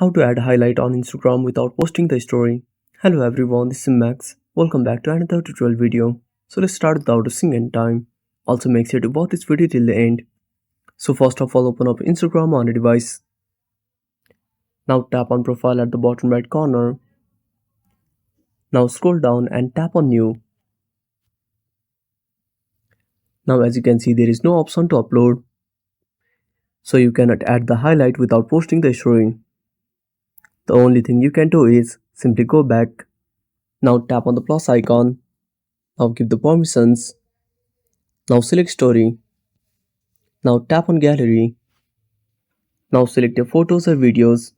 How to add highlight on Instagram without posting the story. Hello everyone, this is Max. Welcome back to another tutorial video. So let's start without wasting any time. Also make sure to watch this video till the end. So first of all, open up Instagram on a device. Now tap on profile at the bottom right corner. Now scroll down and tap on new. Now as you can see, there is no option to upload. So you cannot add the highlight without posting the story. The only thing you can do is simply go back. Now tap on the plus icon. Now give the permissions. Now select story. Now tap on gallery. Now select your photos or videos.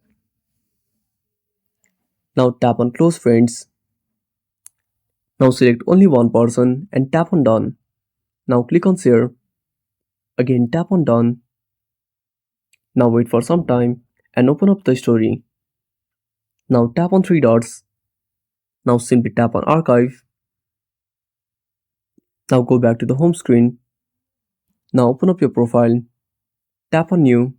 Now tap on close friends. Now select only one person and tap on done. Now click on share. Again tap on done. Now wait for some time and open up the story. Now tap on three dots. Now simply tap on archive. Now go back to the home screen. Now open up your profile. Tap on new.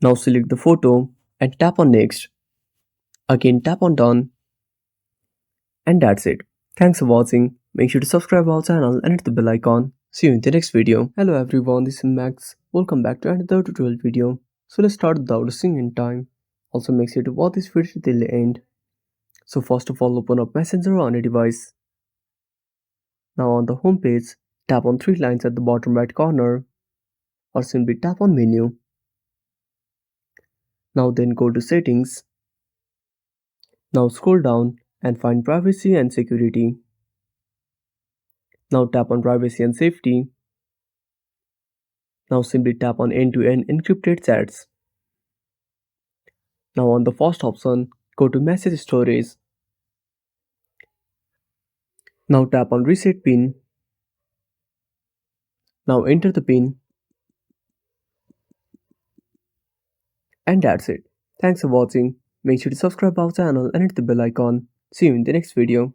Now select the photo and tap on next. Again tap on done. And that's it. Thanks for watching. Make sure to subscribe our channel and hit the bell icon. See you in the next video. Hello everyone, this is Max. Welcome back to another tutorial video. So let's start without wasting any time. Also make sure to watch this video till the end. So first of all, open up Messenger on a device. Now on the home page, tap on three lines at the bottom right corner or simply tap on menu. Now then go to settings. Now scroll down and find privacy and security. Now tap on privacy and safety. Now simply tap on end-to-end encrypted chats. Now on the first option, go to message storage. Now tap on reset pin. Now enter the pin. And that's it. Thanks for watching. Make sure to subscribe our channel and hit the bell icon. See you in the next video.